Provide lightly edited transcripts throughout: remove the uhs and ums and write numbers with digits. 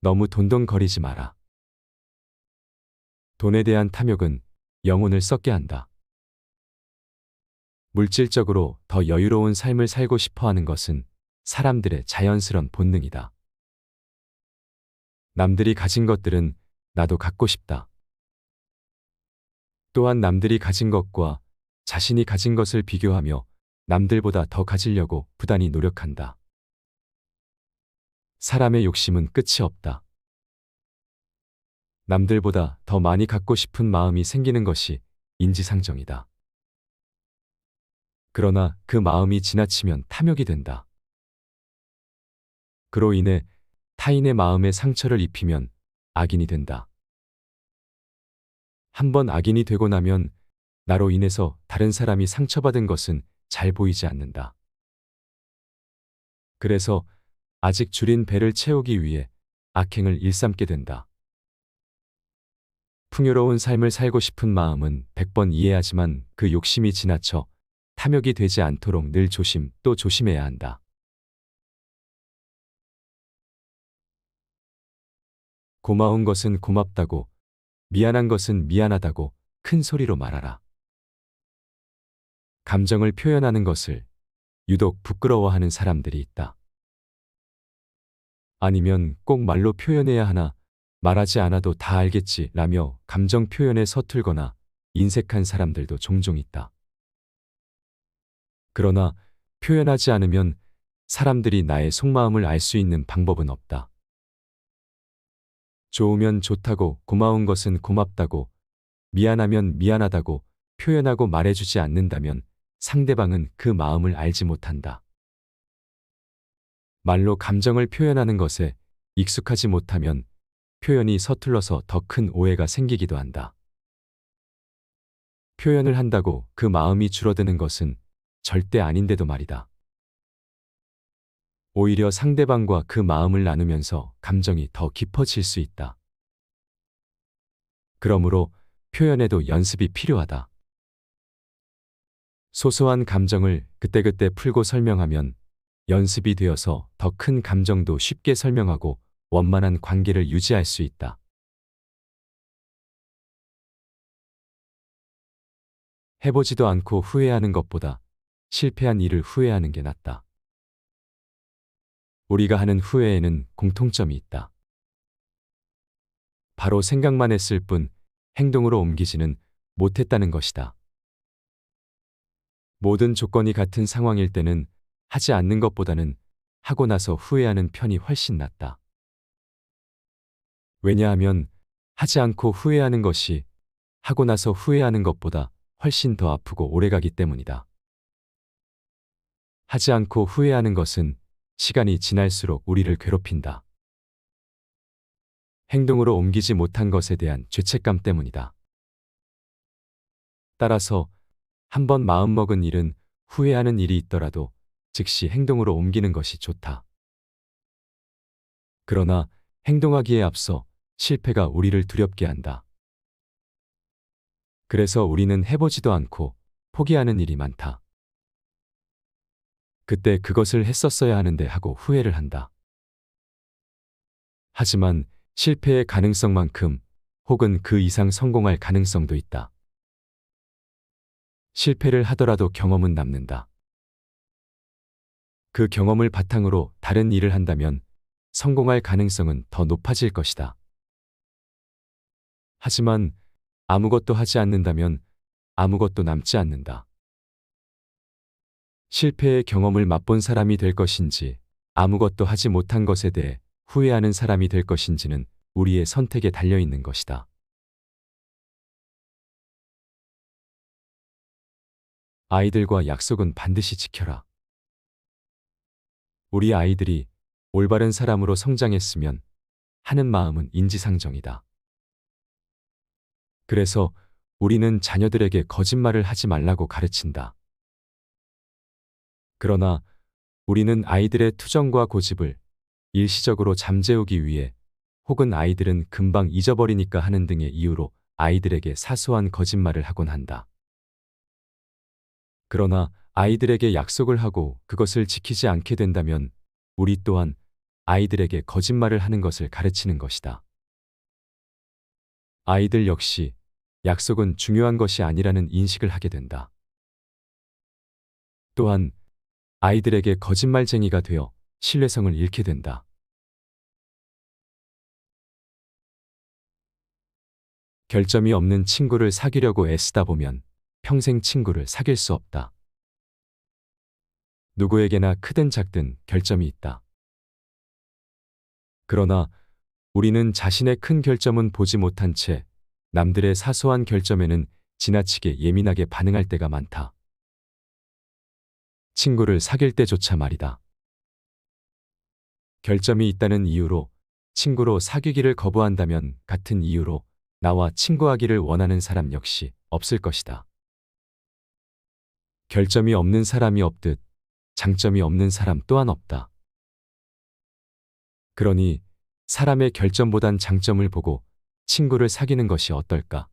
너무 돈돈거리지 마라. 돈에 대한 탐욕은 영혼을 썩게 한다. 물질적으로 더 여유로운 삶을 살고 싶어 하는 것은 사람들의 자연스런 본능이다. 남들이 가진 것들은 나도 갖고 싶다. 또한 남들이 가진 것과 자신이 가진 것을 비교하며 남들보다 더 가지려고 부단히 노력한다. 사람의 욕심은 끝이 없다. 남들보다 더 많이 갖고 싶은 마음이 생기는 것이 인지상정이다. 그러나 그 마음이 지나치면 탐욕이 된다. 그로 인해 타인의 마음에 상처를 입히면 악인이 된다. 한번 악인이 되고 나면 나로 인해서 다른 사람이 상처받은 것은 잘 보이지 않는다. 그래서 아직 줄인 배를 채우기 위해 악행을 일삼게 된다. 풍요로운 삶을 살고 싶은 마음은 100번 이해하지만 그 욕심이 지나쳐 탐욕이 되지 않도록 늘 조심 또 조심해야 한다. 고마운 것은 고맙다고, 미안한 것은 미안하다고 큰 소리로 말하라. 감정을 표현하는 것을 유독 부끄러워하는 사람들이 있다. 아니면 꼭 말로 표현해야 하나 말하지 않아도 다 알겠지 라며 감정 표현에 서툴거나 인색한 사람들도 종종 있다. 그러나 표현하지 않으면 사람들이 나의 속마음을 알 수 있는 방법은 없다. 좋으면 좋다고, 고마운 것은 고맙다고, 미안하면 미안하다고 표현하고 말해주지 않는다면 상대방은 그 마음을 알지 못한다. 말로 감정을 표현하는 것에 익숙하지 못하면 표현이 서툴러서 더 큰 오해가 생기기도 한다. 표현을 한다고 그 마음이 줄어드는 것은 절대 아닌데도 말이다. 오히려 상대방과 그 마음을 나누면서 감정이 더 깊어질 수 있다. 그러므로 표현에도 연습이 필요하다. 소소한 감정을 그때그때 풀고 설명하면 연습이 되어서 더 큰 감정도 쉽게 설명하고 원만한 관계를 유지할 수 있다. 해보지도 않고 후회하는 것보다 실패한 일을 후회하는 게 낫다. 우리가 하는 후회에는 공통점이 있다. 바로 생각만 했을 뿐 행동으로 옮기지는 못했다는 것이다. 모든 조건이 같은 상황일 때는 하지 않는 것보다는 하고 나서 후회하는 편이 훨씬 낫다. 왜냐하면 하지 않고 후회하는 것이 하고 나서 후회하는 것보다 훨씬 더 아프고 오래가기 때문이다. 하지 않고 후회하는 것은 시간이 지날수록 우리를 괴롭힌다. 행동으로 옮기지 못한 것에 대한 죄책감 때문이다. 따라서 한번 마음먹은 일은 후회하는 일이 있더라도 즉시 행동으로 옮기는 것이 좋다. 그러나 행동하기에 앞서 실패가 우리를 두렵게 한다. 그래서 우리는 해보지도 않고 포기하는 일이 많다. 그때 그것을 했었어야 하는데 하고 후회를 한다. 하지만 실패의 가능성만큼 혹은 그 이상 성공할 가능성도 있다. 실패를 하더라도 경험은 남는다. 그 경험을 바탕으로 다른 일을 한다면 성공할 가능성은 더 높아질 것이다. 하지만 아무것도 하지 않는다면 아무것도 남지 않는다. 실패의 경험을 맛본 사람이 될 것인지 아무것도 하지 못한 것에 대해 후회하는 사람이 될 것인지는 우리의 선택에 달려 있는 것이다. 아이들과 약속은 반드시 지켜라. 우리 아이들이 올바른 사람으로 성장했으면 하는 마음은 인지상정이다. 그래서 우리는 자녀들에게 거짓말을 하지 말라고 가르친다. 그러나 우리는 아이들의 투정과 고집을 일시적으로 잠재우기 위해 혹은 아이들은 금방 잊어버리니까 하는 등의 이유로 아이들에게 사소한 거짓말을 하곤 한다. 그러나 아이들에게 약속을 하고 그것을 지키지 않게 된다면 우리 또한 아이들에게 거짓말을 하는 것을 가르치는 것이다. 아이들 역시 약속은 중요한 것이 아니라는 인식을 하게 된다. 또한 아이들에게 거짓말쟁이가 되어 신뢰성을 잃게 된다. 결점이 없는 친구를 사귀려고 애쓰다 보면 평생 친구를 사귈 수 없다. 누구에게나 크든 작든 결점이 있다. 그러나 우리는 자신의 큰 결점은 보지 못한 채 남들의 사소한 결점에는 지나치게 예민하게 반응할 때가 많다. 친구를 사귈 때조차 말이다. 결점이 있다는 이유로 친구로 사귀기를 거부한다면 같은 이유로 나와 친구하기를 원하는 사람 역시 없을 것이다. 결점이 없는 사람이 없듯 장점이 없는 사람 또한 없다. 그러니 사람의 결점보단 장점을 보고 친구를 사귀는 것이 어떨까?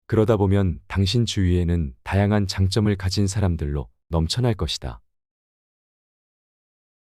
그러다 보면 당신 주위에는 다양한 장점을 가진 사람들로 넘쳐날 것이다.